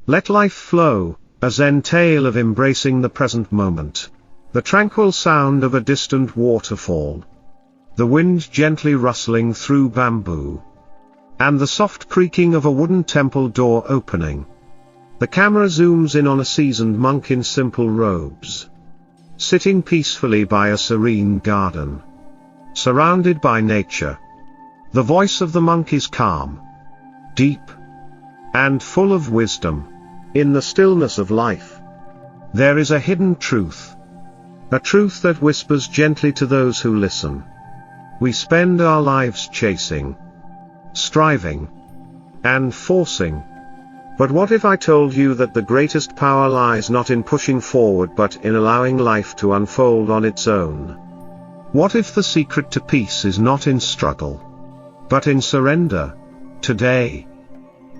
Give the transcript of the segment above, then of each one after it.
Let life flow, a Zen tale of embracing the present moment. The tranquil sound of a distant waterfall. The wind gently rustling through bamboo. And the soft creaking of a wooden temple door opening. The camera zooms in on a seasoned monk in simple robes. Sitting peacefully by a serene garden. Surrounded by nature. The voice of the monk is calm. Deep. And full of wisdom. In the stillness of life, there is a hidden truth. A truth that whispers gently to those who listen. We spend our lives chasing, striving, and forcing. But what if I told you that the greatest power lies not in pushing forward but in allowing life to unfold on its own? What if the secret to peace is not in struggle, but in surrender? Today,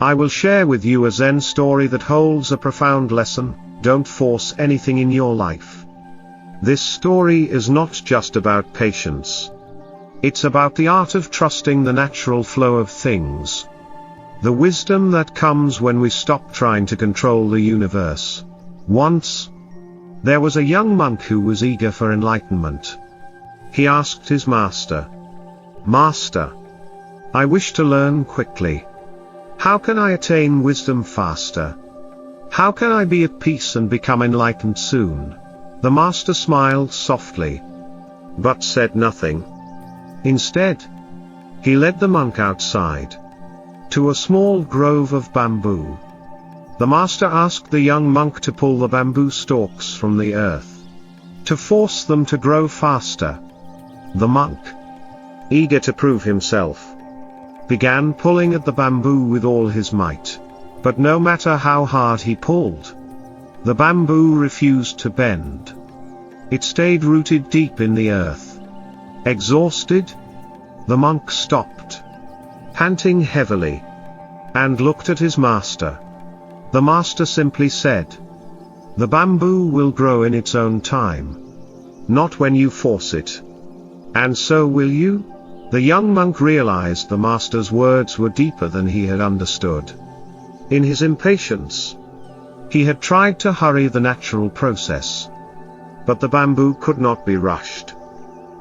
I will share with you a Zen story that holds a profound lesson. Don't force anything in your life. This story is not just about patience. It's about the art of trusting the natural flow of things. The wisdom that comes when we stop trying to control the universe. Once, there was a young monk who was eager for enlightenment. He asked his master, "Master, I wish to learn quickly. How can I attain wisdom faster? How can I be at peace and become enlightened soon?" The master smiled softly, but said nothing. Instead, he led the monk outside, to a small grove of bamboo. The master asked the young monk to pull the bamboo stalks from the earth, to force them to grow faster. The monk, eager to prove himself, began pulling at the bamboo with all his might. But no matter how hard he pulled, the bamboo refused to bend. It stayed rooted deep in the earth. Exhausted, the monk stopped, panting heavily, and looked at his master. The master simply said, "The bamboo will grow in its own time, not when you force it. And so will you?" The young monk realized the master's words were deeper than he had understood. In his impatience, he had tried to hurry the natural process. But the bamboo could not be rushed.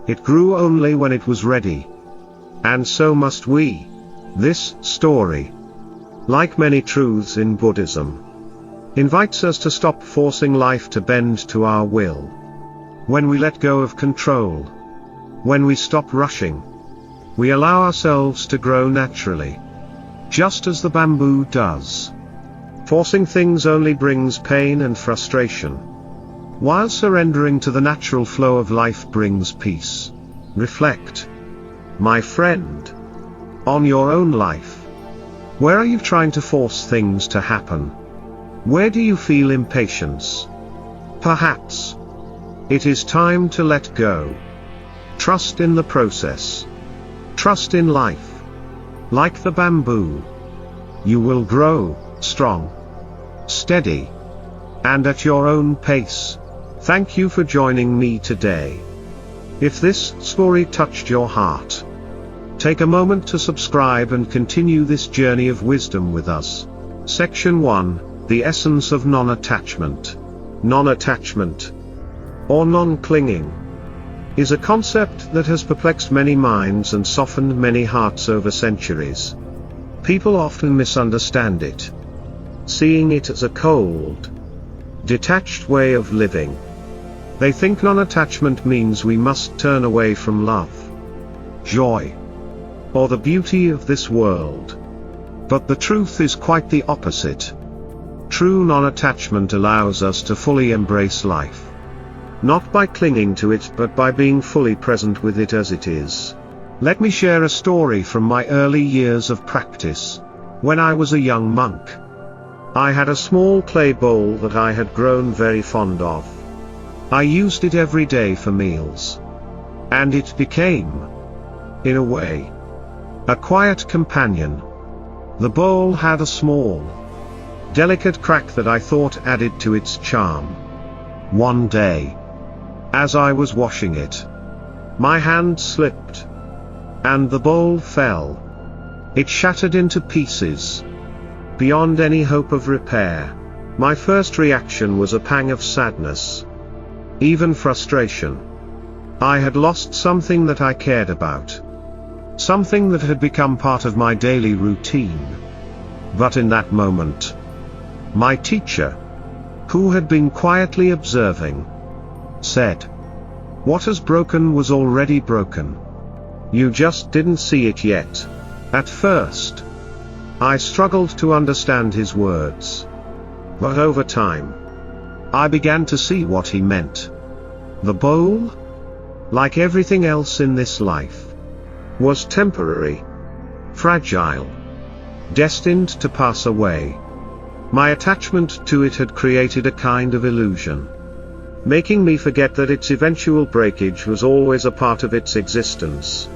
It grew only when it was ready. And so must we. This story, like many truths in Buddhism, invites us to stop forcing life to bend to our will. When we let go of control, when we stop rushing, we allow ourselves to grow naturally, just as the bamboo does. Forcing things only brings pain and frustration, while surrendering to the natural flow of life brings peace. Reflect, my friend, on your own life. Where are you trying to force things to happen? Where do you feel impatience? Perhaps it is time to let go. Trust in the process. Trust in life. Like the bamboo, you will grow strong, steady, and at your own pace. Thank you for joining me today. If this story touched your heart, take a moment to subscribe and continue this journey of wisdom with us. Section 1, The Essence of Non-Attachment. Non-attachment, or non-clinging, is a concept that has perplexed many minds and softened many hearts over centuries. People often misunderstand it, seeing it as a cold, detached way of living. They think non-attachment means we must turn away from love, joy, or the beauty of this world. But the truth is quite the opposite. True non-attachment allows us to fully embrace life. Not by clinging to it but by being fully present with it as it is. Let me share a story from my early years of practice. When I was a young monk, I had a small clay bowl that I had grown very fond of. I used it every day for meals. And it became, in a way, a quiet companion. The bowl had a small, delicate crack that I thought added to its charm. One day, as I was washing it, my hand slipped, and the bowl fell. It shattered into pieces. beyond any hope of repair. My first reaction was a pang of sadness. Even frustration. I had lost something that I cared about. Something that had become part of my daily routine. But in that moment, my teacher, who had been quietly observing, said, "What has broken was already broken. You just didn't see it yet." At first, I struggled to understand his words. But over time, I began to see what he meant. The bowl, like everything else in this life, was temporary, fragile, destined to pass away. My attachment to it had created a kind of illusion, making me forget that its eventual breakage was always a part of its existence.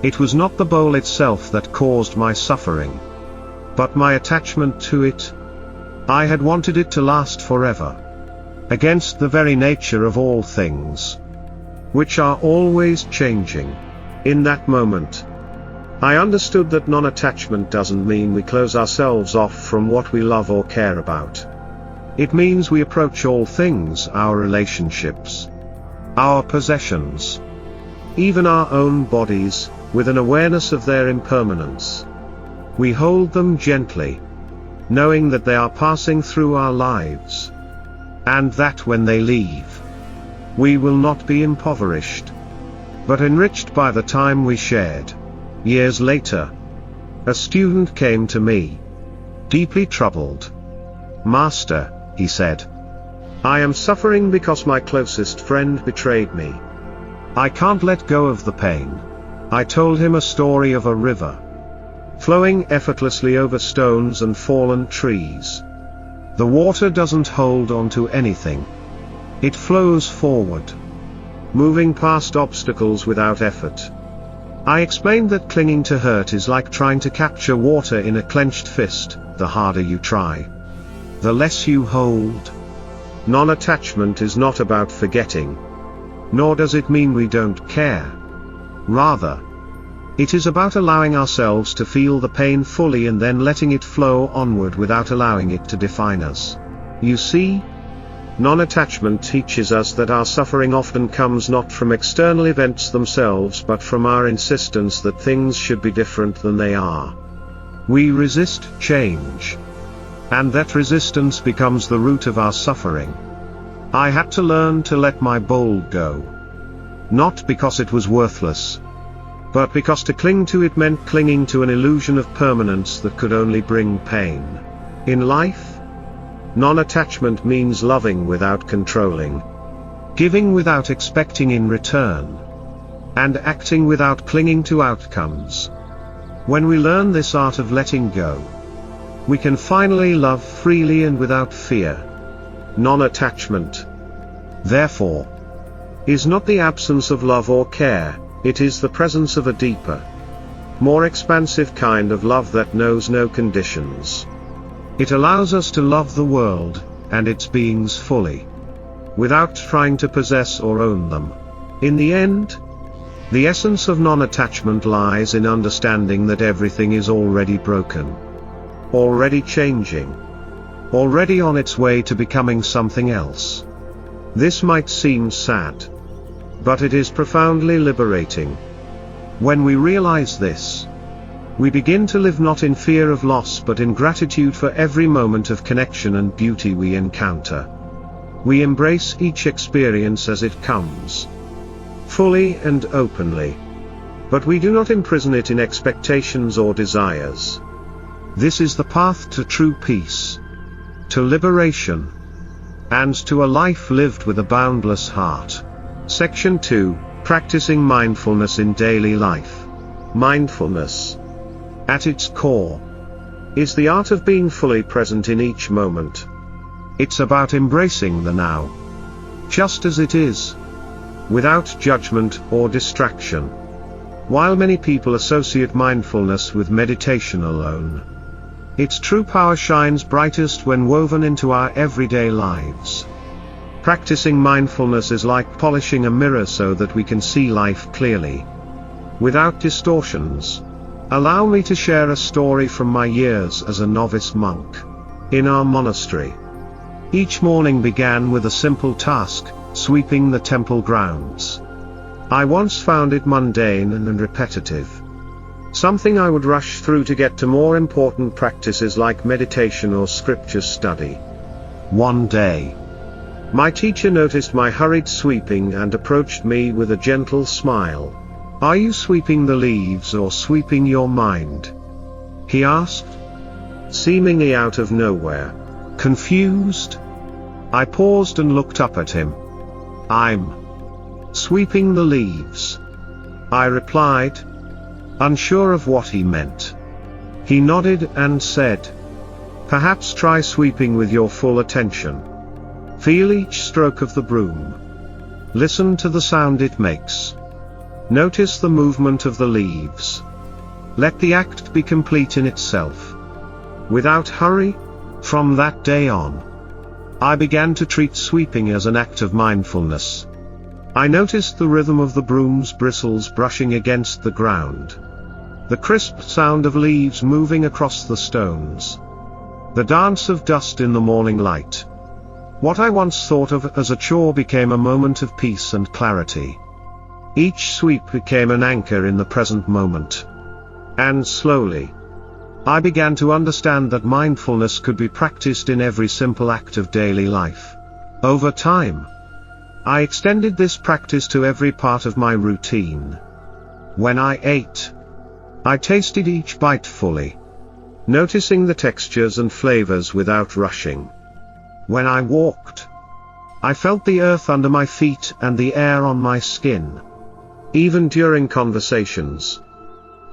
It was not the bowl itself that caused my suffering, but my attachment to it. I had wanted it to last forever, against the very nature of all things, which are always changing. In that moment, I understood that non-attachment doesn't mean we close ourselves off from what we love or care about. It means we approach all things, our relationships, our possessions, even our own bodies, with an awareness of their impermanence. We hold them gently, knowing that they are passing through our lives, and that when they leave, we will not be impoverished, but enriched by the time we shared. Years later, a student came to me, deeply troubled. "Master," he said, "I am suffering because my closest friend betrayed me. I can't let go of the pain." I told him a story of a river, flowing effortlessly over stones and fallen trees. The water doesn't hold on to anything. It flows forward, moving past obstacles without effort. I explained that clinging to hurt is like trying to capture water in a clenched fist. The harder you try, the less you hold. Non-attachment is not about forgetting, nor does it mean we don't care. Rather, it is about allowing ourselves to feel the pain fully and then letting it flow onward without allowing it to define us. You see, non-attachment teaches us that our suffering often comes not from external events themselves but from our insistence that things should be different than they are. We resist change, and that resistance becomes the root of our suffering. I had to learn to let my bowl go. Not because it was worthless, but because to cling to it meant clinging to an illusion of permanence that could only bring pain. In life, non-attachment means loving without controlling, giving without expecting in return, and acting without clinging to outcomes. When we learn this art of letting go, we can finally love freely and without fear. Non-attachment, therefore, is not the absence of love or care, it is the presence of a deeper, more expansive kind of love that knows no conditions. It allows us to love the world, and its beings fully, without trying to possess or own them. In the end, the essence of non-attachment lies in understanding that everything is already broken, already changing, already on its way to becoming something else. This might seem sad, but it is profoundly liberating. When we realize this, we begin to live not in fear of loss but in gratitude for every moment of connection and beauty we encounter. We embrace each experience as it comes, fully and openly. But we do not imprison it in expectations or desires. This is the path to true peace, to liberation, and to a life lived with a boundless heart. Section 2, Practicing Mindfulness in Daily Life. Mindfulness, at its core, is the art of being fully present in each moment. It's about embracing the now, just as it is, without judgment or distraction. While many people associate mindfulness with meditation alone, its true power shines brightest when woven into our everyday lives. Practicing mindfulness is like polishing a mirror so that we can see life clearly, without distortions. Allow me to share a story from my years as a novice monk. In our monastery, each morning began with a simple task, sweeping the temple grounds. I once found it mundane and repetitive. Something I would rush through to get to more important practices like meditation or scripture study. One day, my teacher noticed my hurried sweeping and approached me with a gentle smile. "Are you sweeping the leaves or sweeping your mind?" he asked, seemingly out of nowhere. Confused, I paused and looked up at him. "I'm sweeping the leaves," I replied, unsure of what he meant. He nodded and said, "Perhaps try sweeping with your full attention. Feel each stroke of the broom. Listen to the sound it makes. Notice the movement of the leaves. Let the act be complete in itself, without hurry." From that day on, I began to treat sweeping as an act of mindfulness. I noticed the rhythm of the broom's bristles brushing against the ground, the crisp sound of leaves moving across the stones, the dance of dust in the morning light. What I once thought of as a chore became a moment of peace and clarity. Each sweep became an anchor in the present moment. And slowly, I began to understand that mindfulness could be practiced in every simple act of daily life. Over time, I extended this practice to every part of my routine. When I ate, I tasted each bite fully, noticing the textures and flavors without rushing. When I walked, I felt the earth under my feet and the air on my skin. Even during conversations,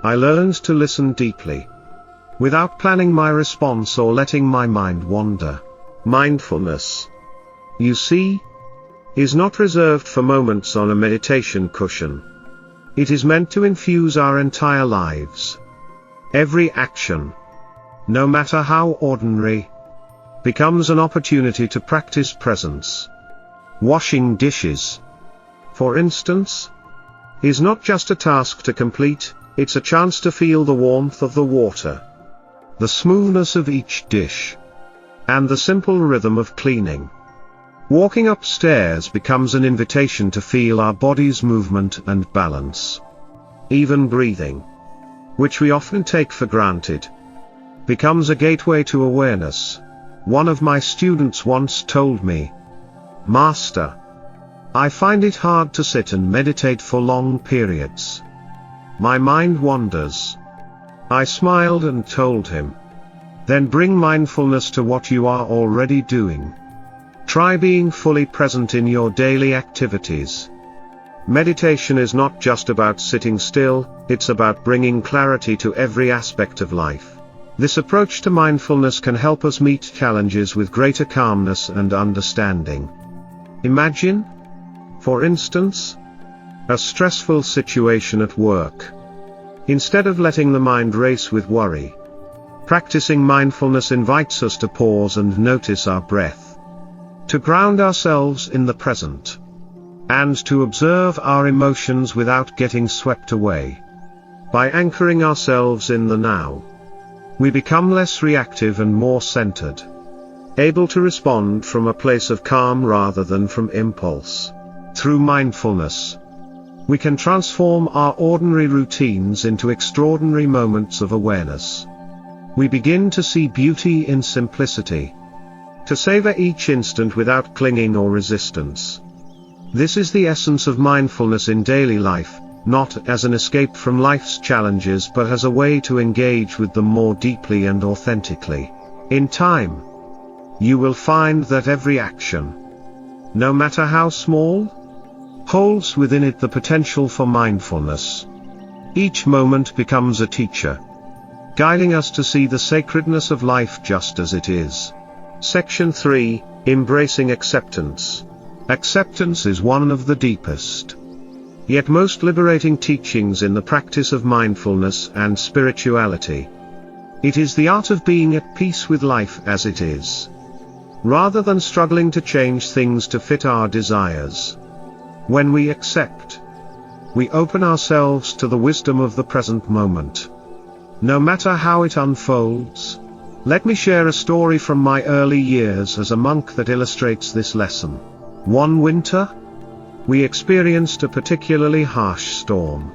I learned to listen deeply, without planning my response or letting my mind wander. Mindfulness, you see, is not reserved for moments on a meditation cushion. It is meant to infuse our entire lives. Every action, no matter how ordinary, becomes an opportunity to practice presence. Washing dishes, for instance, is not just a task to complete, it's a chance to feel the warmth of the water, the smoothness of each dish, and the simple rhythm of cleaning. Walking upstairs becomes an invitation to feel our body's movement and balance. Even breathing, which we often take for granted, becomes a gateway to awareness. One of my students once told me, "Master, I find it hard to sit and meditate for long periods. My mind wanders." I smiled and told him, "Then bring mindfulness to what you are already doing. Try being fully present in your daily activities." Meditation is not just about sitting still, it's about bringing clarity to every aspect of life. This approach to mindfulness can help us meet challenges with greater calmness and understanding. Imagine, for instance, a stressful situation at work. Instead of letting the mind race with worry, practicing mindfulness invites us to pause and notice our breath, to ground ourselves in the present, and to observe our emotions without getting swept away. By anchoring ourselves in the now, we become less reactive and more centered, able to respond from a place of calm rather than from impulse. Through mindfulness, we can transform our ordinary routines into extraordinary moments of awareness. We begin to see beauty in simplicity, to savor each instant without clinging or resistance. This is the essence of mindfulness in daily life, not as an escape from life's challenges but as a way to engage with them more deeply and authentically. In time, you will find that every action, no matter how small, holds within it the potential for mindfulness. Each moment becomes a teacher, guiding us to see the sacredness of life just as it is. Section 3, Embracing Acceptance. Acceptance is one of the deepest, yet most liberating teachings in the practice of mindfulness and spirituality. It is the art of being at peace with life as it is, rather than struggling to change things to fit our desires. When we accept, we open ourselves to the wisdom of the present moment. no matter how it unfolds. Let me share a story from my early years as a monk that illustrates this lesson. One winter, we experienced a particularly harsh storm.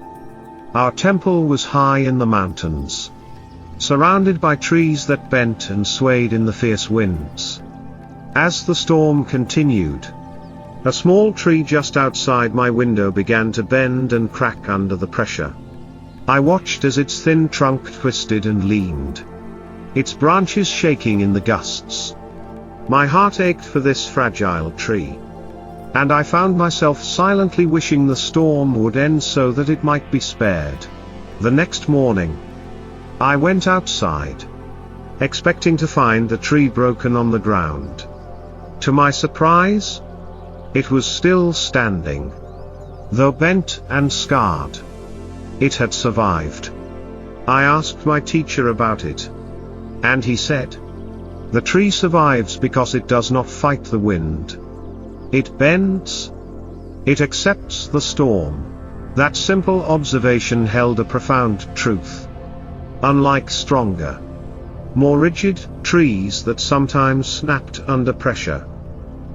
Our temple was high in the mountains, surrounded by trees that bent and swayed in the fierce winds. As the storm continued, a small tree just outside my window began to bend and crack under the pressure. I watched as its thin trunk twisted and leaned, its branches shaking in the gusts. My heart ached for this fragile tree, and I found myself silently wishing the storm would end so that it might be spared. The next morning, I went outside, expecting to find the tree broken on the ground. To my surprise, it was still standing, though bent and scarred. It had survived. I asked my teacher about it, and he said, "The tree survives because it does not fight the wind. It bends. It accepts the storm." That simple observation held a profound truth. Unlike stronger, more rigid trees that sometimes snapped under pressure,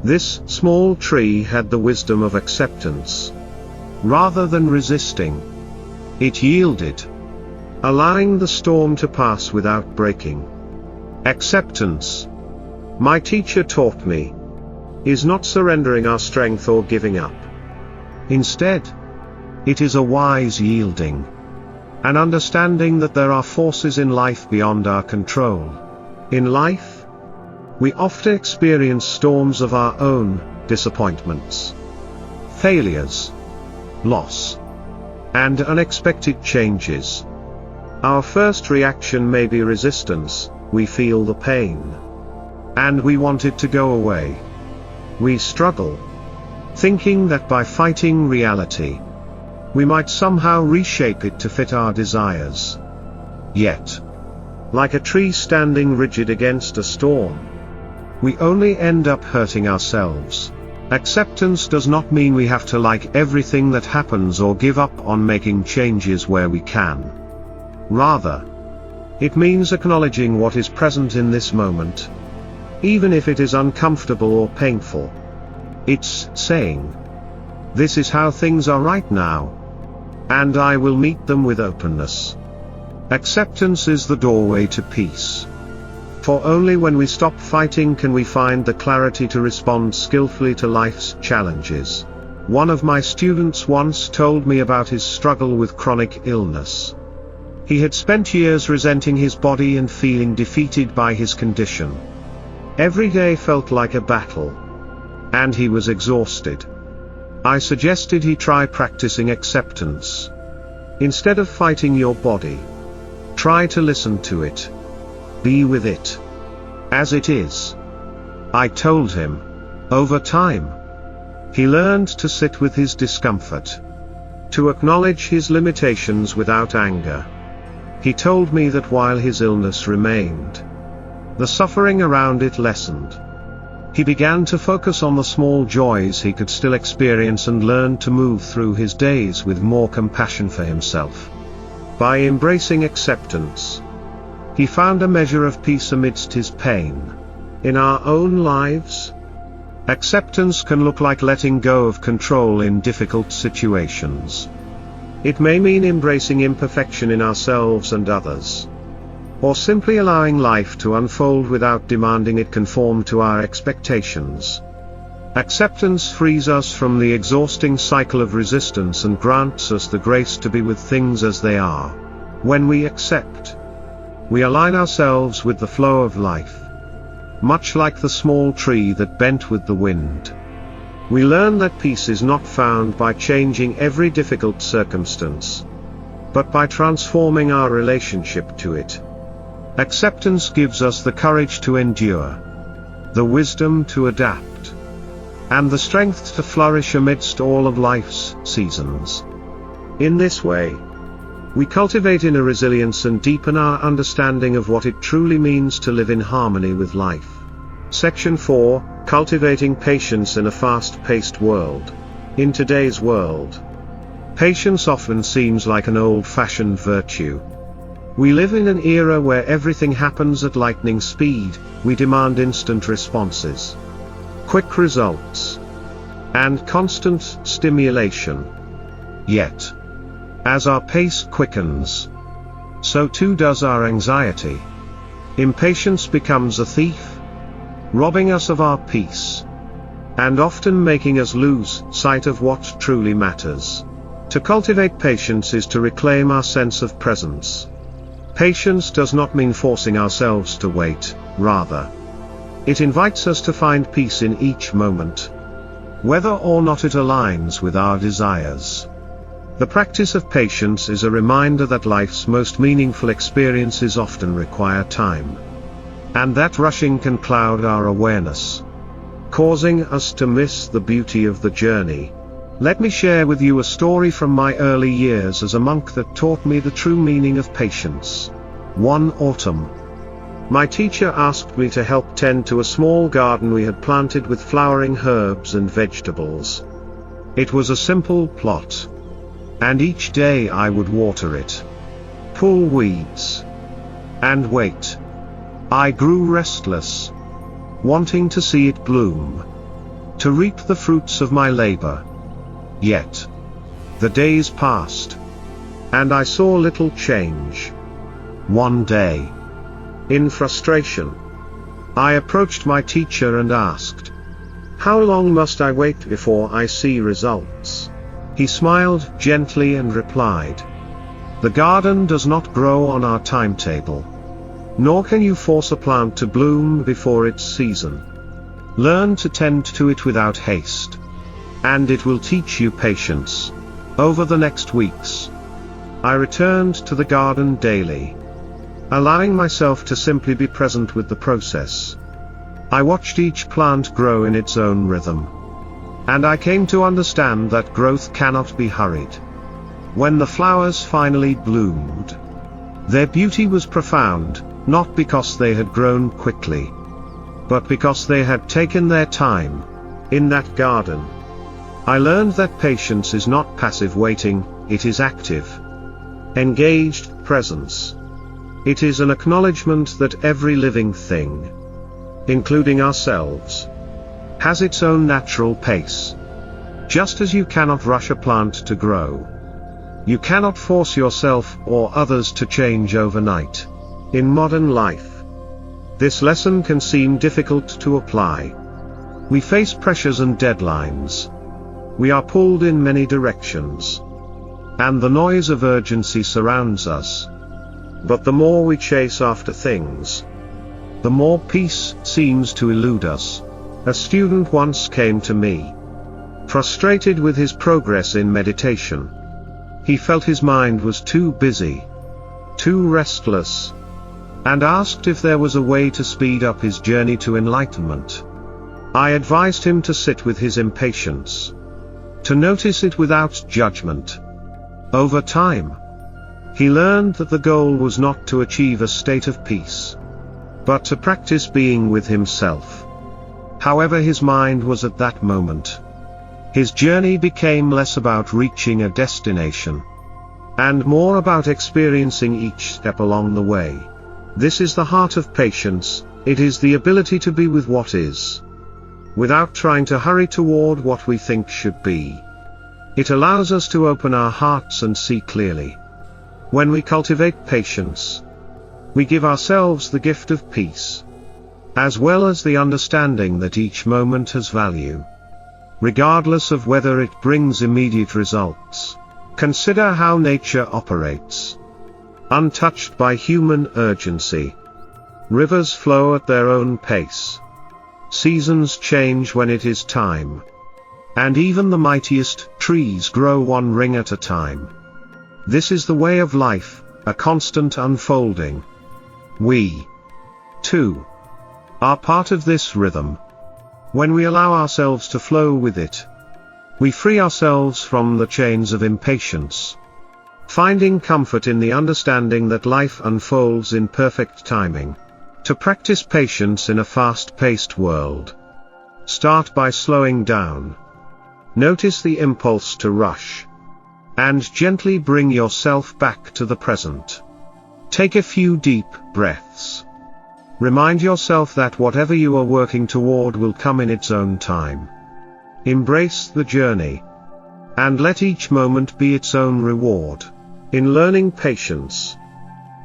this small tree had the wisdom of acceptance. Rather than resisting, it yielded, allowing the storm to pass without breaking. Acceptance, my teacher taught me, is not surrendering our strength or giving up. Instead, it is a wise yielding, an understanding that there are forces in life beyond our control. In life, we often experience storms of our own, disappointments, failures, loss, and unexpected changes. Our first reaction may be resistance. We feel the pain, and we want it to go away. We struggle, thinking that by fighting reality, we might somehow reshape it to fit our desires. Yet, like a tree standing rigid against a storm, we only end up hurting ourselves. Acceptance does not mean we have to like everything that happens or give up on making changes where we can. Rather, it means acknowledging what is present in this moment, even if it is uncomfortable or painful. It's saying, "This is how things are right now, and I will meet them with openness." Acceptance is the doorway to peace. For only when we stop fighting can we find the clarity to respond skillfully to life's challenges. One of my students once told me about his struggle with chronic illness. He had spent years resenting his body and feeling defeated by his condition. Every day felt like a battle, and he was exhausted. I suggested he try practicing acceptance. Instead of fighting your body, try to listen to it. Be with it as it is. I told him. Over time, he learned to sit with his discomfort, to acknowledge his limitations without anger. He told me that while his illness remained, the suffering around it lessened. He began to focus on the small joys he could still experience and learned to move through his days with more compassion for himself. By embracing acceptance, he found a measure of peace amidst his pain. In our own lives, acceptance can look like letting go of control in difficult situations. It may mean embracing imperfection in ourselves and others, or simply allowing life to unfold without demanding it conform to our expectations. Acceptance frees us from the exhausting cycle of resistance and grants us the grace to be with things as they are. When we accept, we align ourselves with the flow of life, much like the small tree that bent with the wind. We learn that peace is not found by changing every difficult circumstance, but by transforming our relationship to it. Acceptance gives us the courage to endure, the wisdom to adapt, and the strength to flourish amidst all of life's seasons. In this way, we cultivate inner resilience and deepen our understanding of what it truly means to live in harmony with life. Section 4, Cultivating Patience in a Fast-Paced World. In today's world, patience often seems like an old-fashioned virtue. We live in an era where everything happens at lightning speed. We demand instant responses, quick results, and constant stimulation. Yet, as our pace quickens, so too does our anxiety. Impatience becomes a thief, robbing us of our peace, and often making us lose sight of what truly matters. To cultivate patience is to reclaim our sense of presence. Patience does not mean forcing ourselves to wait, rather, it invites us to find peace in each moment, whether or not it aligns with our desires. The practice of patience is a reminder that life's most meaningful experiences often require time, and that rushing can cloud our awareness, causing us to miss the beauty of the journey. Let me share with you a story from my early years as a monk that taught me the true meaning of patience. One autumn, my teacher asked me to help tend to a small garden we had planted with flowering herbs and vegetables. It was a simple plot, and each day I would water it, pull weeds, and wait. I grew restless, wanting to see it bloom, to reap the fruits of my labor. Yet, the days passed, and I saw little change. One day, in frustration, I approached my teacher and asked, "How long must I wait before I see results?" He smiled gently and replied, "The garden does not grow on our timetable, nor can you force a plant to bloom before its season. Learn to tend to it without haste, and it will teach you patience." Over the next weeks, I returned to the garden daily, allowing myself to simply be present with the process. I watched each plant grow in its own rhythm, and I came to understand that growth cannot be hurried. When the flowers finally bloomed, their beauty was profound, not because they had grown quickly, but because they had taken their time. In that garden, I learned that patience is not passive waiting, it is active, engaged presence. It is an acknowledgement that every living thing, including ourselves, has its own natural pace. Just as you cannot rush a plant to grow, you cannot force yourself or others to change overnight. In modern life, this lesson can seem difficult to apply. We face pressures and deadlines. We are pulled in many directions, and the noise of urgency surrounds us. But the more we chase after things, the more peace seems to elude us. A student once came to me, frustrated with his progress in meditation. He felt his mind was too busy, too restless, and asked if there was a way to speed up his journey to enlightenment. I advised him to sit with his impatience, to notice it without judgment. Over time, he learned that the goal was not to achieve a state of peace, but to practice being with himself. However his mind was at that moment, his journey became less about reaching a destination, and more about experiencing each step along the way. This is the heart of patience. It is the ability to be with what is, without trying to hurry toward what we think should be. It allows us to open our hearts and see clearly. When we cultivate patience, we give ourselves the gift of peace, as well as the understanding that each moment has value, regardless of whether it brings immediate results. Consider how nature operates, untouched by human urgency. Rivers flow at their own pace. Seasons change when it is time. And even the mightiest trees grow one ring at a time. This is the way of life, a constant unfolding. We, too, are part of this rhythm. When we allow ourselves to flow with it, we free ourselves from the chains of impatience, finding comfort in the understanding that life unfolds in perfect timing. To practice patience in a fast-paced world, start by slowing down. Notice the impulse to rush, and gently bring yourself back to the present. Take a few deep breaths. Remind yourself that whatever you are working toward will come in its own time. Embrace the journey. And let each moment be its own reward. In learning patience,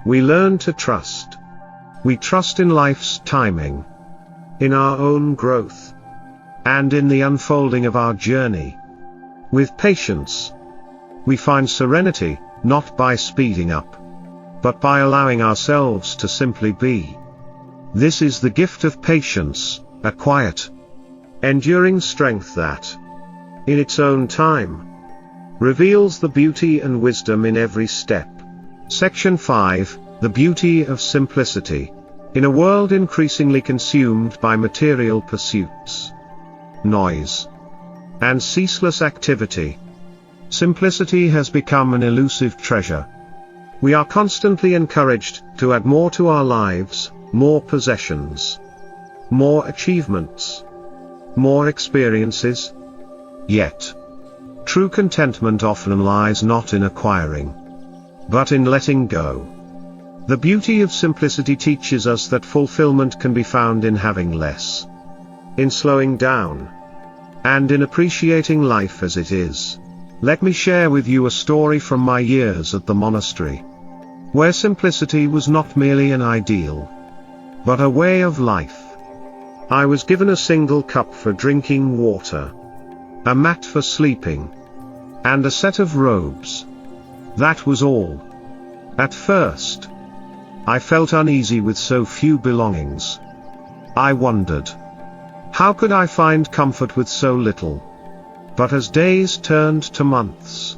we learn to trust. We trust in life's timing, in our own growth, and in the unfolding of our journey. With patience, we find serenity, not by speeding up, but by allowing ourselves to simply be. This is the gift of patience, a quiet, enduring strength that, in its own time, reveals the beauty and wisdom in every step. Section 5, The Beauty of Simplicity. In a world increasingly consumed by material pursuits, noise, and ceaseless activity, simplicity has become an elusive treasure. We are constantly encouraged to add more to our lives, more possessions, more achievements, more experiences. Yet, true contentment often lies not in acquiring, but in letting go. The beauty of simplicity teaches us that fulfillment can be found in having less, in slowing down, and in appreciating life as it is. Let me share with you a story from my years at the monastery, where simplicity was not merely an ideal, but a way of life. I was given a single cup for drinking water, a mat for sleeping, and a set of robes. That was all. At first, I felt uneasy with so few belongings. I wondered, how could I find comfort with so little? But as days turned to months,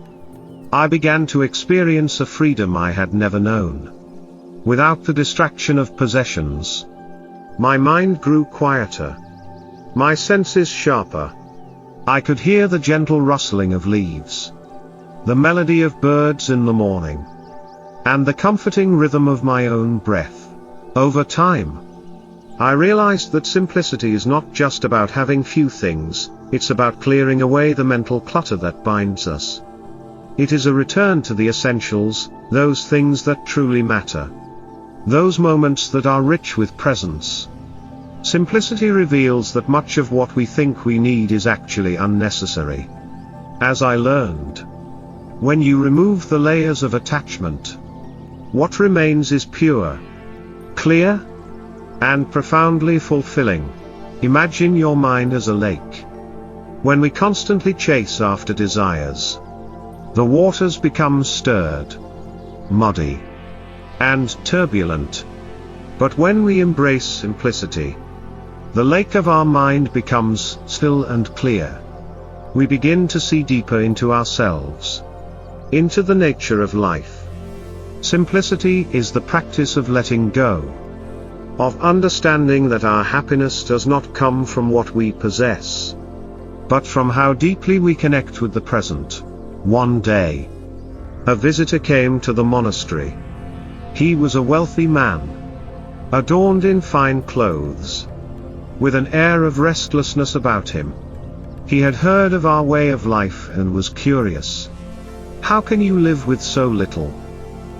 I began to experience a freedom I had never known. Without the distraction of possessions, my mind grew quieter, my senses sharper. I could hear the gentle rustling of leaves, the melody of birds in the morning, and the comforting rhythm of my own breath. Over time, I realized that simplicity is not just about having few things, it's about clearing away the mental clutter that binds us. It is a return to the essentials, those things that truly matter, those moments that are rich with presence. Simplicity reveals that much of what we think we need is actually unnecessary. As I learned, when you remove the layers of attachment, what remains is pure, clear, and profoundly fulfilling. Imagine your mind as a lake. When we constantly chase after desires, the waters become stirred, muddy, and turbulent. But when we embrace simplicity, the lake of our mind becomes still and clear. We begin to see deeper into ourselves, into the nature of life. Simplicity is the practice of letting go, of understanding that our happiness does not come from what we possess, but from how deeply we connect with the present. One day, a visitor came to the monastery. He was a wealthy man, adorned in fine clothes, with an air of restlessness about him. He had heard of our way of life and was curious. "How can you live with so little?"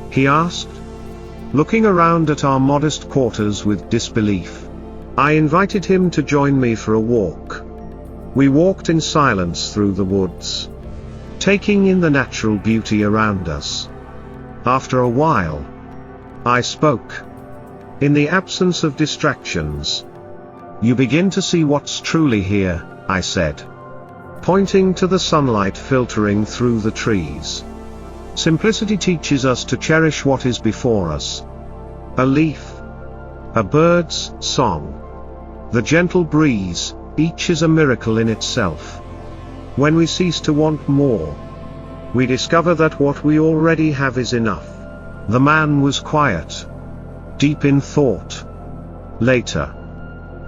he asked, looking around at our modest quarters with disbelief. I invited him to join me for a walk. We walked in silence through the woods, taking in the natural beauty around us. After a while, I spoke. "In the absence of distractions, you begin to see what's truly here," I said, pointing to the sunlight filtering through the trees. Simplicity teaches us to cherish what is before us. A leaf, a bird's song, the gentle breeze, each is a miracle in itself. When we cease to want more, we discover that what we already have is enough. The man was quiet, deep in thought. Later,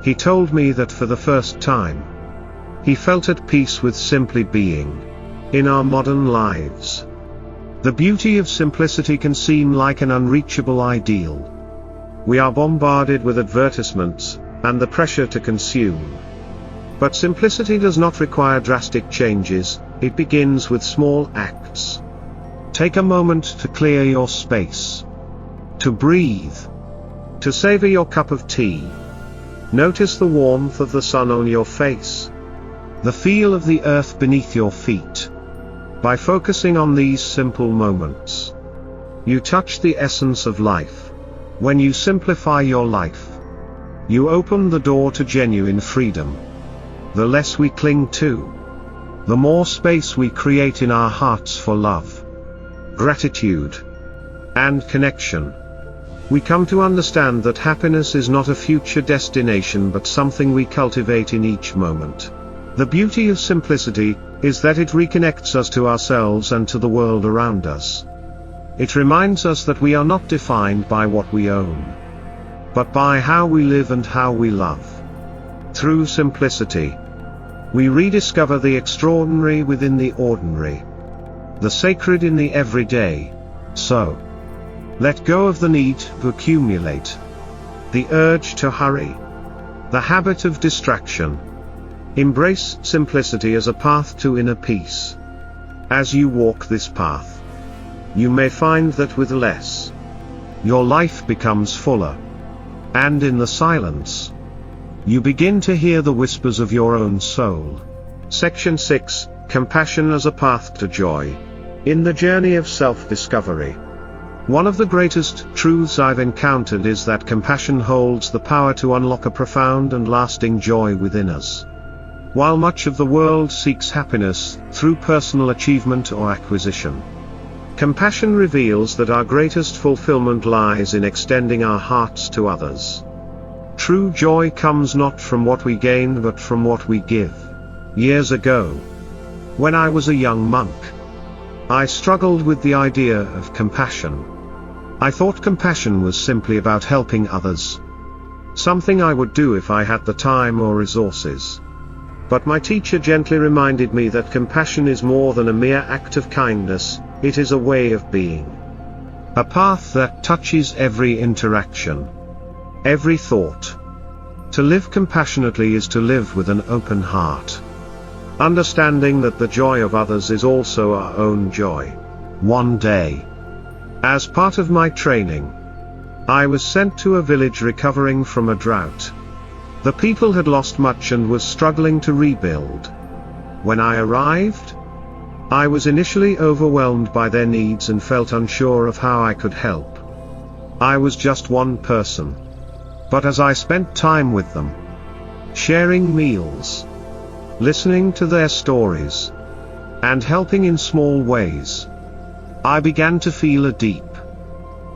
he told me that for the first time, he felt at peace with simply being. In our modern lives, the beauty of simplicity can seem like an unreachable ideal. We are bombarded with advertisements, and the pressure to consume. But simplicity does not require drastic changes, it begins with small acts. Take a moment to clear your space. to breathe, to savor your cup of tea. Notice the warmth of the sun on your face, the feel of the earth beneath your feet. By focusing on these simple moments, you touch the essence of life. When you simplify your life, you open the door to genuine freedom. The less we cling to, the more space we create in our hearts for love, gratitude, and connection. We come to understand that happiness is not a future destination but something we cultivate in each moment. The beauty of simplicity is that it reconnects us to ourselves and to the world around us. It reminds us that we are not defined by what we own, but by how we live and how we love. Through simplicity, we rediscover the extraordinary within the ordinary, the sacred in the everyday. So, let go of the need to accumulate, the urge to hurry, the habit of distraction. Embrace simplicity as a path to inner peace. As you walk this path, you may find that with less, your life becomes fuller. And in the silence, you begin to hear the whispers of your own soul. Section 6, Compassion as a Path to Joy. In the journey of self-discovery, one of the greatest truths I've encountered is that compassion holds the power to unlock a profound and lasting joy within us. While much of the world seeks happiness through personal achievement or acquisition, compassion reveals that our greatest fulfillment lies in extending our hearts to others. True joy comes not from what we gain but from what we give. Years ago, when I was a young monk, I struggled with the idea of compassion. I thought compassion was simply about helping others, something I would do if I had the time or resources. But my teacher gently reminded me that compassion is more than a mere act of kindness, it is a way of being. A path that touches every interaction, every thought. To live compassionately is to live with an open heart, understanding that the joy of others is also our own joy. One day, as part of my training, I was sent to a village recovering from a drought. The people had lost much and were struggling to rebuild. When I arrived, I was initially overwhelmed by their needs and felt unsure of how I could help. I was just one person. But as I spent time with them, sharing meals, listening to their stories, and helping in small ways, I began to feel a deep,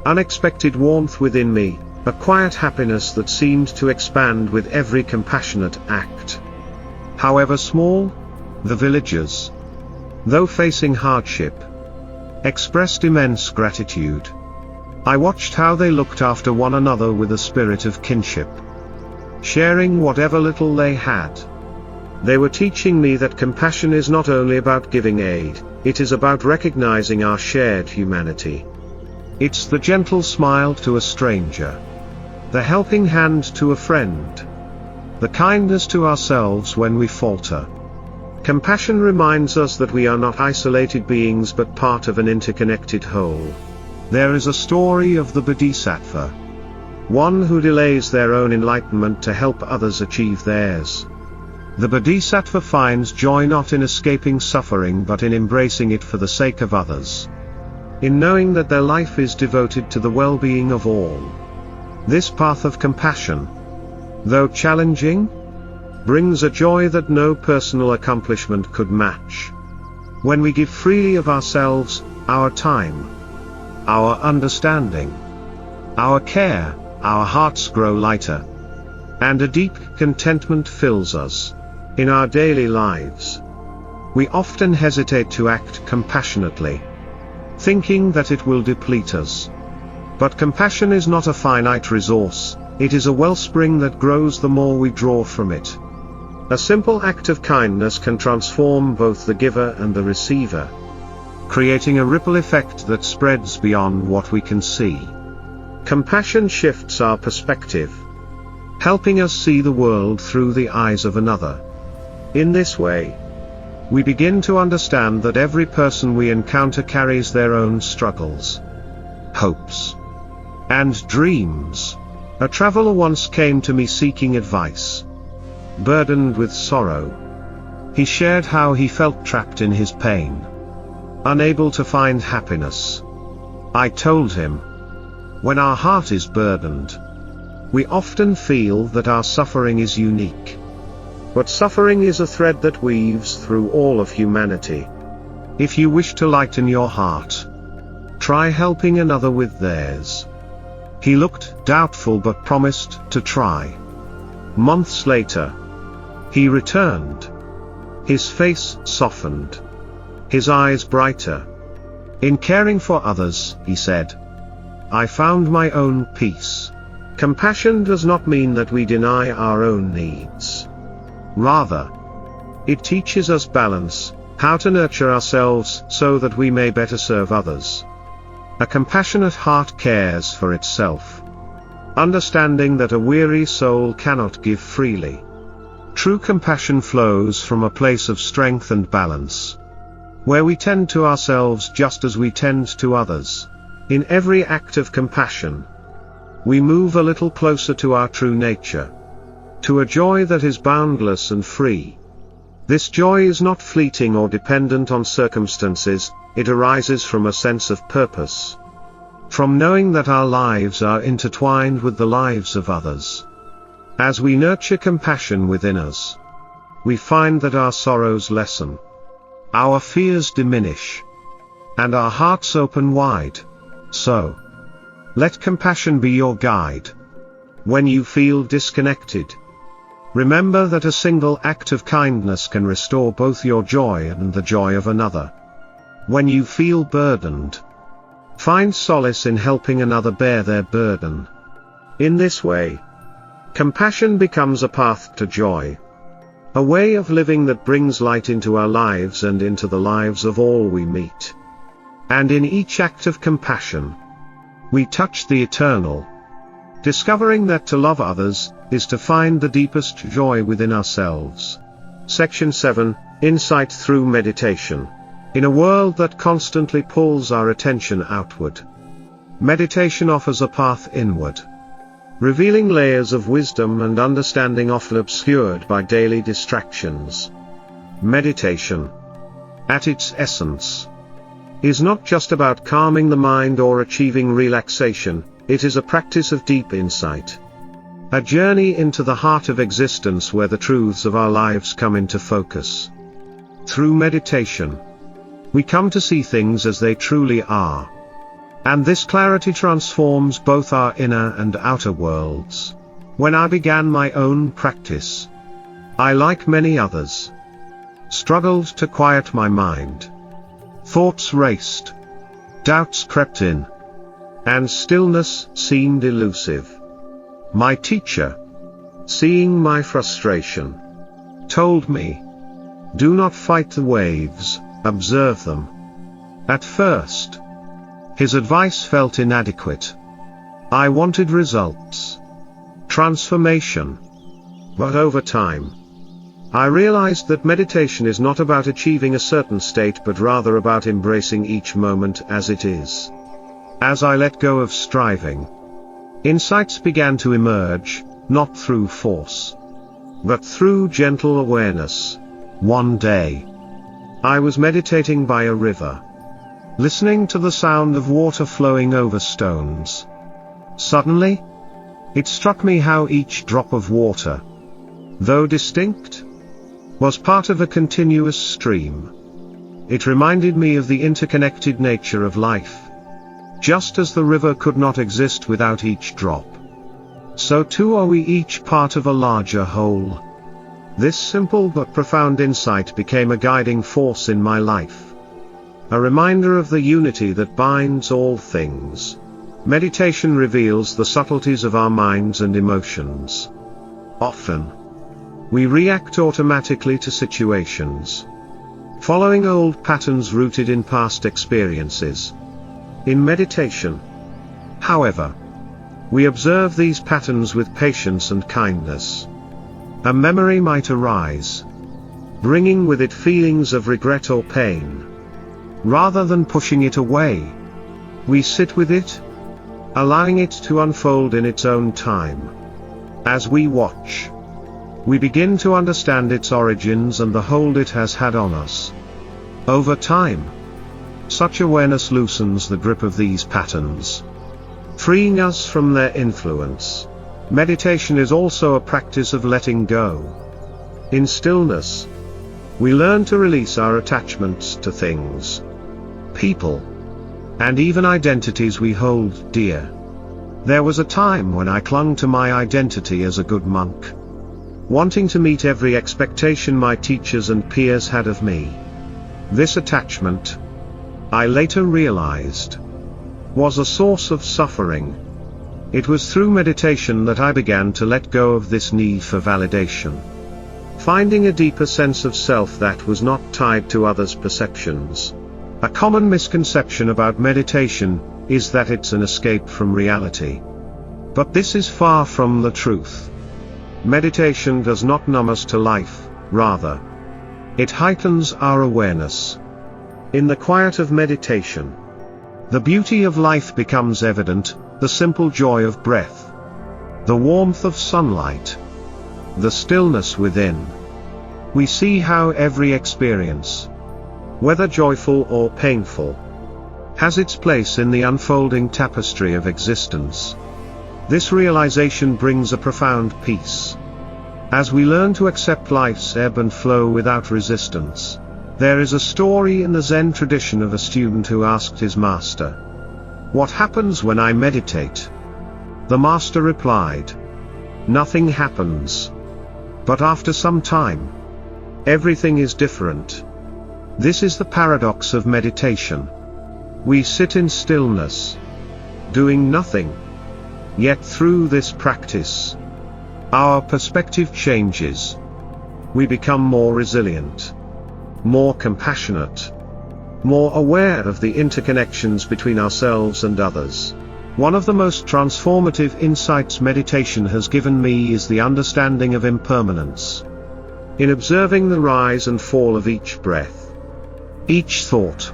unexpected warmth within me, a quiet happiness that seemed to expand with every compassionate act. However small, the villagers, though facing hardship, expressed immense gratitude. I watched how they looked after one another with a spirit of kinship, sharing whatever little they had. They were teaching me that compassion is not only about giving aid, it is about recognizing our shared humanity. It's the gentle smile to a stranger, the helping hand to a friend, the kindness to ourselves when we falter. Compassion reminds us that we are not isolated beings but part of an interconnected whole. There is a story of the Bodhisattva, one who delays their own enlightenment to help others achieve theirs. The Bodhisattva finds joy not in escaping suffering but in embracing it for the sake of others, in knowing that their life is devoted to the well-being of all. This path of compassion, though challenging, brings a joy that no personal accomplishment could match. When we give freely of ourselves, our time, our understanding, our care, our hearts grow lighter, and a deep contentment fills us. In our daily lives, we often hesitate to act compassionately, thinking that it will deplete us. But compassion is not a finite resource, it is a wellspring that grows the more we draw from it. A simple act of kindness can transform both the giver and the receiver, creating a ripple effect that spreads beyond what we can see. Compassion shifts our perspective, helping us see the world through the eyes of another. In this way, we begin to understand that every person we encounter carries their own struggles, hopes, And dreams. A traveler once came to me seeking advice. Burdened with sorrow, he shared how he felt trapped in his pain, unable to find happiness. I told him, when our heart is burdened, we often feel that our suffering is unique. But suffering is a thread that weaves through all of humanity. If you wish to lighten your heart, try helping another with theirs. He looked doubtful but promised to try. Months later, he returned. His face softened, his eyes brighter. In caring for others, he said, I found my own peace. Compassion does not mean that we deny our own needs. Rather, it teaches us balance, how to nurture ourselves so that we may better serve others. A compassionate heart cares for itself, understanding that a weary soul cannot give freely. True compassion flows from a place of strength and balance, where we tend to ourselves just as we tend to others. In every act of compassion, we move a little closer to our true nature, to a joy that is boundless and free. This joy is not fleeting or dependent on circumstances, it arises from a sense of purpose, from knowing that our lives are intertwined with the lives of others. As we nurture compassion within us, we find that our sorrows lessen, our fears diminish, and our hearts open wide. So, let compassion be your guide. When you feel disconnected, remember that a single act of kindness can restore both your joy and the joy of another. When you feel burdened, find solace in helping another bear their burden. In this way, compassion becomes a path to joy, a way of living that brings light into our lives and into the lives of all we meet. And in each act of compassion, we touch the eternal, discovering that to love others is to find the deepest joy within ourselves. Section 7, Insight through Meditation. In a world that constantly pulls our attention outward, meditation offers a path inward, revealing layers of wisdom and understanding often obscured by daily distractions. Meditation, at its essence, is not just about calming the mind or achieving relaxation, it is a practice of deep insight. A journey into the heart of existence where the truths of our lives come into focus. Through meditation, we come to see things as they truly are. And this clarity transforms both our inner and outer worlds. When I began my own practice, I, like many others, struggled to quiet my mind. Thoughts raced, doubts crept in, and stillness seemed elusive. My teacher, seeing my frustration, told me, do not fight the waves, observe them. At first, his advice felt inadequate. I wanted results, transformation. But over time, I realized that meditation is not about achieving a certain state but rather about embracing each moment as it is. As I let go of striving, insights began to emerge, not through force, but through gentle awareness. One day, I was meditating by a river, listening to the sound of water flowing over stones. Suddenly, it struck me how each drop of water, though distinct, was part of a continuous stream. It reminded me of the interconnected nature of life. Just as the river could not exist without each drop, so too are we each part of a larger whole. This simple but profound insight became a guiding force in my life, a reminder of the unity that binds all things. Meditation reveals the subtleties of our minds and emotions. Often, we react automatically to situations, following old patterns rooted in past experiences. In meditation, however, we observe these patterns with patience and kindness. A memory might arise, bringing with it feelings of regret or pain. Rather than pushing it away, we sit with it, allowing it to unfold in its own time. As we watch, we begin to understand its origins and the hold it has had on us. Over time, such awareness loosens the grip of these patterns, freeing us from their influence. Meditation is also a practice of letting go. In stillness, we learn to release our attachments to things, people, and even identities we hold dear. There was a time when I clung to my identity as a good monk, wanting to meet every expectation my teachers and peers had of me. This attachment, I later realized, was a source of suffering. It was through meditation that I began to let go of this need for validation, finding a deeper sense of self that was not tied to others' perceptions. A common misconception about meditation is that it's an escape from reality. But this is far from the truth. Meditation does not numb us to life, rather, it heightens our awareness. In the quiet of meditation, the beauty of life becomes evident, the simple joy of breath, the warmth of sunlight, the stillness within. We see how every experience, whether joyful or painful, has its place in the unfolding tapestry of existence. This realization brings a profound peace. As we learn to accept life's ebb and flow without resistance, there is a story in the Zen tradition of a student who asked his master, "What happens when I meditate?" The master replied, "Nothing happens. But after some time, everything is different." This is the paradox of meditation. We sit in stillness, doing nothing. Yet through this practice, our perspective changes. We become more resilient, more compassionate, more aware of the interconnections between ourselves and others. One of the most transformative insights meditation has given me is the understanding of impermanence. In observing the rise and fall of each breath, each thought,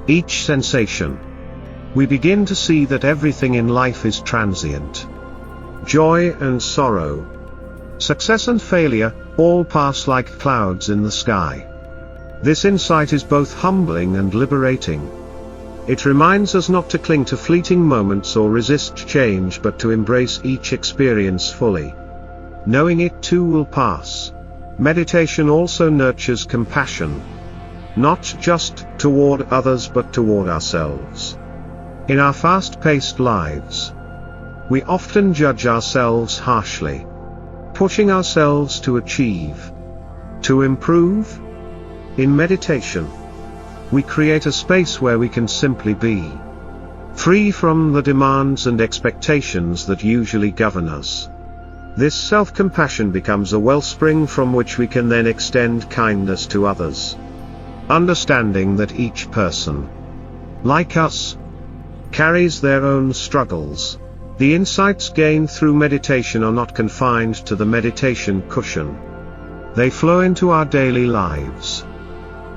each sensation, we begin to see that everything in life is transient. Joy and sorrow, success and failure, all pass like clouds in the sky. This insight is both humbling and liberating. It reminds us not to cling to fleeting moments or resist change but to embrace each experience fully, knowing it too will pass. Meditation also nurtures compassion, not just toward others but toward ourselves. In our fast-paced lives, we often judge ourselves harshly, pushing ourselves to achieve, to improve. In meditation, we create a space where we can simply be, free from the demands and expectations that usually govern us. This self-compassion becomes a wellspring from which we can then extend kindness to others. Understanding that each person, like us, carries their own struggles. The insights gained through meditation are not confined to the meditation cushion. They flow into our daily lives,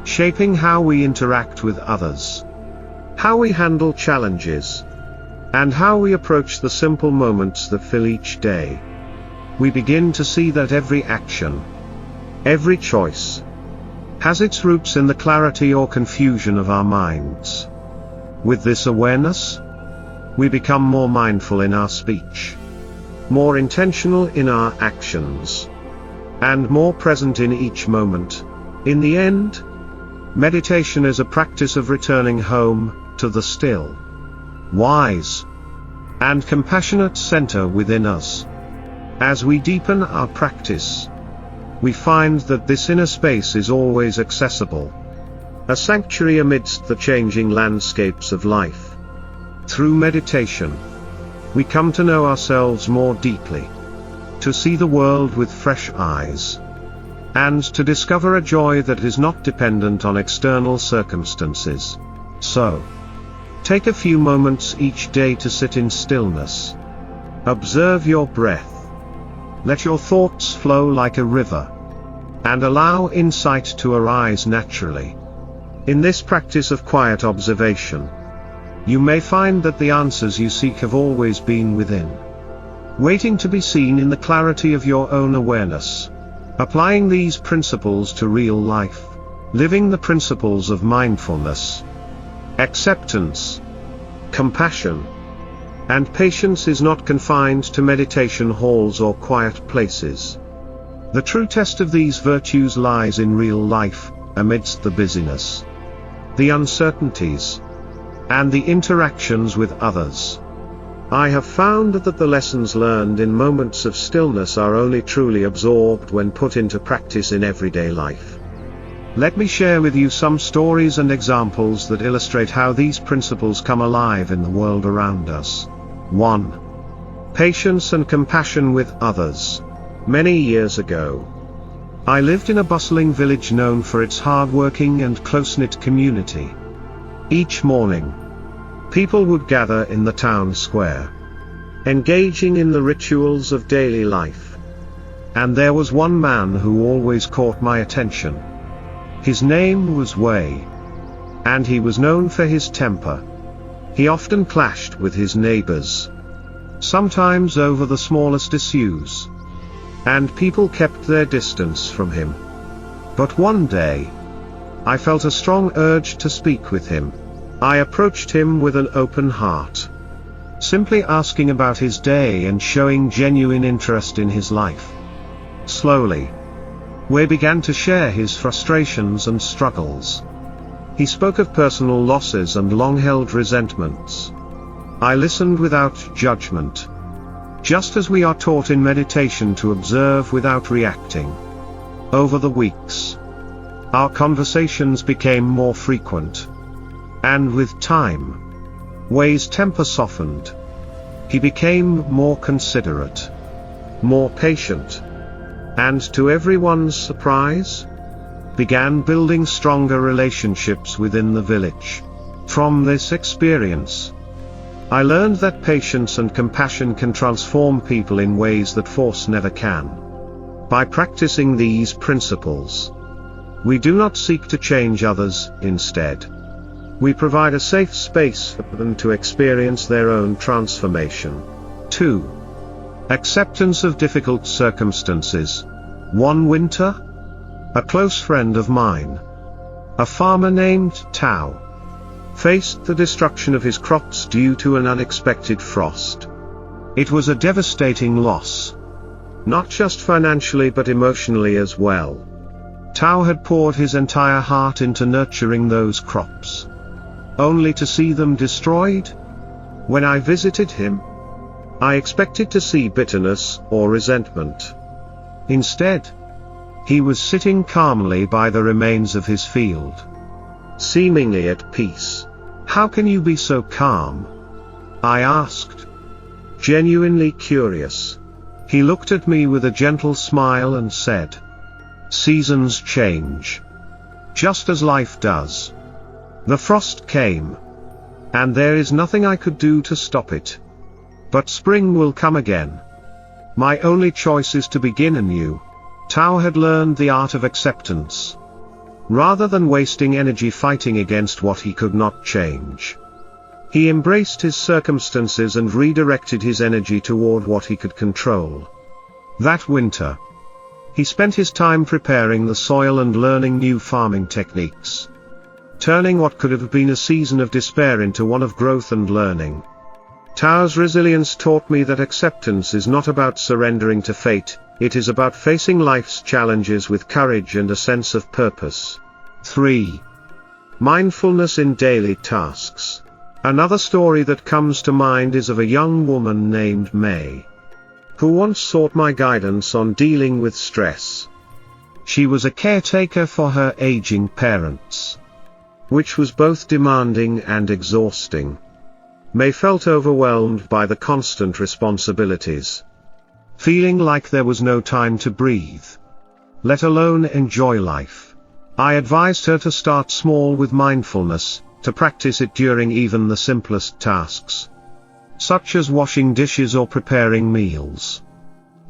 shaping how we interact with others, how we handle challenges, and how we approach the simple moments that fill each day. We begin to see that every action, every choice, has its roots in the clarity or confusion of our minds. With this awareness, we become more mindful in our speech, more intentional in our actions, and more present in each moment. In the end, meditation is a practice of returning home to the still, wise, and compassionate center within us. As we deepen our practice, we find that this inner space is always accessible, a sanctuary amidst the changing landscapes of life. Through meditation, we come to know ourselves more deeply, to see the world with fresh eyes, and to discover a joy that is not dependent on external circumstances. So, take a few moments each day to sit in stillness. Observe your breath. Let your thoughts flow like a river, and allow insight to arise naturally. In this practice of quiet observation, You may find that the answers you seek have always been within, waiting to be seen in the clarity of your own awareness. Applying these principles to real life, living the principles of mindfulness, acceptance, compassion, and patience is not confined to meditation halls or quiet places. The true test of these virtues lies in real life, amidst the busyness, the uncertainties, and the interactions with others. I have found that the lessons learned in moments of stillness are only truly absorbed when put into practice in everyday life. Let me share with you some stories and examples that illustrate how these principles come alive in the world around us. 1. Patience and compassion with others. Many years ago, I lived in a bustling village known for its hard-working and close-knit community. Each morning, people would gather in the town square, engaging in the rituals of daily life. And there was one man who always caught my attention. His name was Wei, and he was known for his temper. He often clashed with his neighbors, sometimes over the smallest issues, and people kept their distance from him. But one day, I felt a strong urge to speak with him. I approached him with an open heart, simply asking about his day and showing genuine interest in his life. Slowly, Wei began to share his frustrations and struggles. He spoke of personal losses and long-held resentments. I listened without judgment, just as we are taught in meditation to observe without reacting. Over the weeks, our conversations became more frequent. And with time, Wei's temper softened. He became more considerate, more patient, and to everyone's surprise, began building stronger relationships within the village. From this experience, I learned that patience and compassion can transform people in ways that force never can. By practicing these principles, we do not seek to change others. Instead, we provide a safe space for them to experience their own transformation. 2. Acceptance of difficult circumstances. One winter, a close friend of mine, a farmer named Tao, faced the destruction of his crops due to an unexpected frost. It was a devastating loss, not just financially but emotionally as well. Tao had poured his entire heart into nurturing those crops, only to see them destroyed. When I visited him, I expected to see bitterness or resentment. Instead, he was sitting calmly by the remains of his field, seemingly at peace. "How can you be so calm?" I asked, genuinely curious. He looked at me with a gentle smile and said, "Seasons change, just as life does. The frost came, and there is nothing I could do to stop it. But spring will come again. My only choice is to begin anew." Tao had learned the art of acceptance. Rather than wasting energy fighting against what he could not change, he embraced his circumstances and redirected his energy toward what he could control. That winter, he spent his time preparing the soil and learning new farming techniques, turning what could have been a season of despair into one of growth and learning. Tao's resilience taught me that acceptance is not about surrendering to fate, it is about facing life's challenges with courage and a sense of purpose. 3. Mindfulness in daily tasks. Another story that comes to mind is of a young woman named May, who once sought my guidance on dealing with stress. She was a caretaker for her aging parents, which was both demanding and exhausting. May felt overwhelmed by the constant responsibilities, feeling like there was no time to breathe, let alone enjoy life. I advised her to start small with mindfulness, to practice it during even the simplest tasks, such as washing dishes or preparing meals.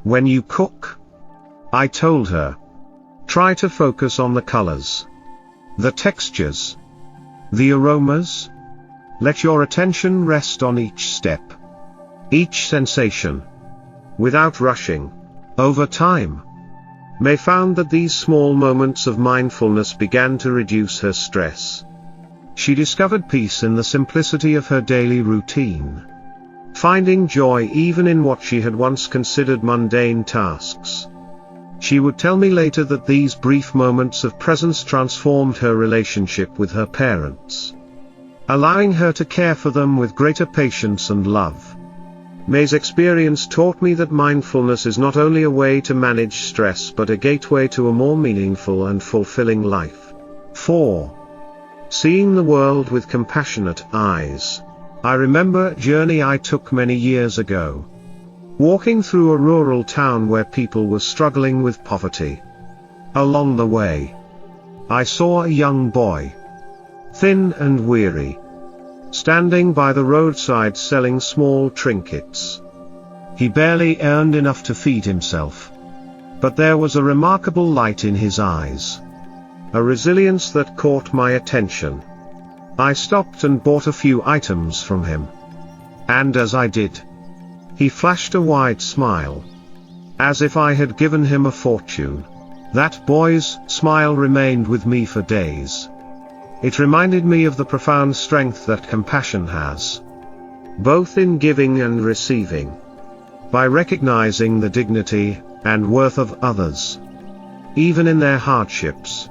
When you cook, I told her, try to focus on the colors, the textures, the aromas. Let your attention rest on each step, each sensation, without rushing. Over time, May found that these small moments of mindfulness began to reduce her stress. She discovered peace in the simplicity of her daily routine, finding joy even in what she had once considered mundane tasks. She would tell me later that these brief moments of presence transformed her relationship with her parents, allowing her to care for them with greater patience and love. May's experience taught me that mindfulness is not only a way to manage stress but a gateway to a more meaningful and fulfilling life. 4. Seeing the world with compassionate eyes. I remember a journey I took many years ago, walking through a rural town where people were struggling with poverty. Along the way, I saw a young boy, thin and weary, standing by the roadside selling small trinkets. He barely earned enough to feed himself, but there was a remarkable light in his eyes, a resilience that caught my attention. I stopped and bought a few items from him, and as I did, he flashed a wide smile, as if I had given him a fortune. That boy's smile remained with me for days. It reminded me of the profound strength that compassion has, both in giving and receiving. By recognizing the dignity and worth of others, even in their hardships,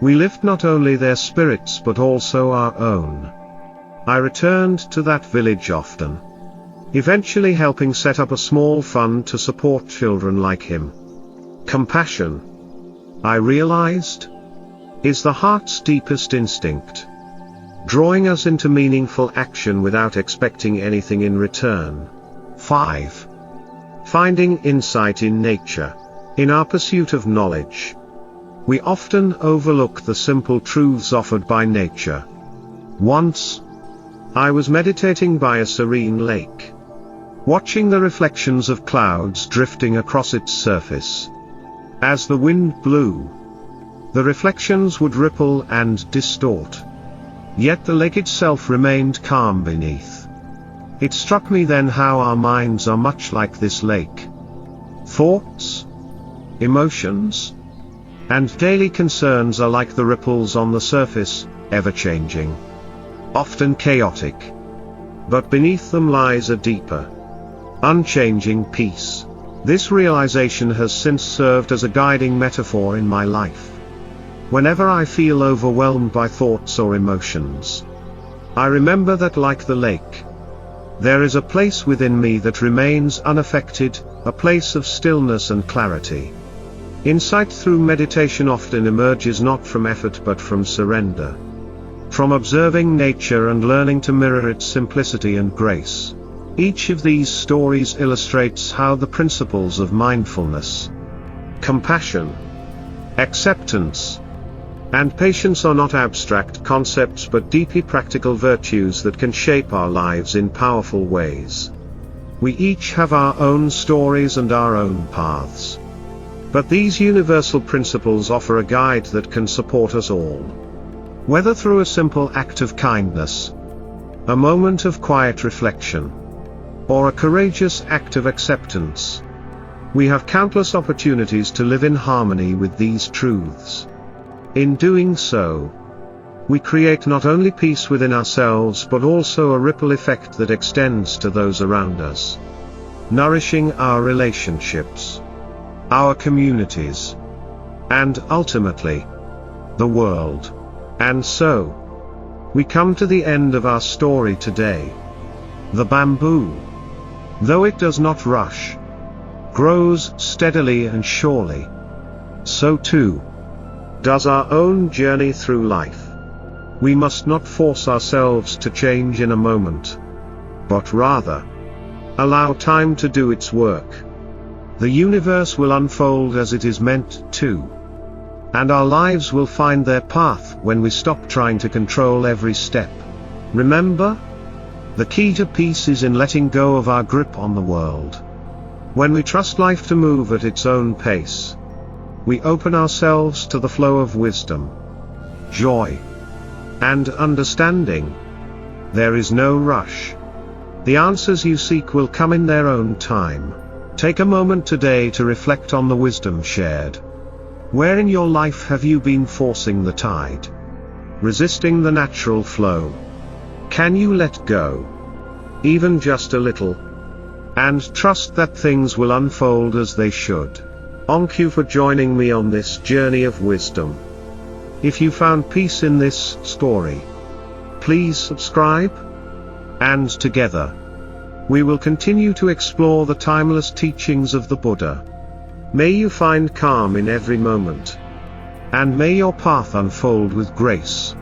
we lift not only their spirits but also our own. I returned to that village often, eventually helping set up a small fund to support children like him. Compassion, I realized, is the heart's deepest instinct, drawing us into meaningful action without expecting anything in return. 5. Finding insight in nature. In our pursuit of knowledge, we often overlook the simple truths offered by nature. Once, I was meditating by a serene lake, watching the reflections of clouds drifting across its surface. As the wind blew, the reflections would ripple and distort, yet the lake itself remained calm beneath. It struck me then how our minds are much like this lake. Thoughts, emotions, and daily concerns are like the ripples on the surface, ever-changing, often chaotic. But beneath them lies a deeper, unchanging peace. This realization has since served as a guiding metaphor in my life. Whenever I feel overwhelmed by thoughts or emotions, I remember that like the lake, there is a place within me that remains unaffected, a place of stillness and clarity. Insight through meditation often emerges not from effort but from surrender, from observing nature and learning to mirror its simplicity and grace. Each of these stories illustrates how the principles of mindfulness, compassion, acceptance, and patience are not abstract concepts but deeply practical virtues that can shape our lives in powerful ways. We each have our own stories and our own paths, but these universal principles offer a guide that can support us all. Whether through a simple act of kindness, a moment of quiet reflection, or a courageous act of acceptance, we have countless opportunities to live in harmony with these truths. In doing so, we create not only peace within ourselves but also a ripple effect that extends to those around us, nourishing our relationships, our communities, and ultimately, the world. And so, we come to the end of our story today. The bamboo, though it does not rush, grows steadily and surely. So too does our own journey through life. We must not force ourselves to change in a moment, but rather allow time to do its work. The universe will unfold as it is meant to, and our lives will find their path when we stop trying to control every step. Remember, the key to peace is in letting go of our grip on the world. When we trust life to move at its own pace, we open ourselves to the flow of wisdom, joy, and understanding There is no rush. The answers you seek will come in their own time. Take a moment today to reflect on the wisdom shared. Where in your life have you been forcing the tide? Resisting the natural flow? Can you let go? Even just a little? And trust that things will unfold as they should. Thank you for joining me on this journey of wisdom. If you found peace in this story, please subscribe. And together, we will continue to explore the timeless teachings of the Buddha. May you find calm in every moment. And may your path unfold with grace.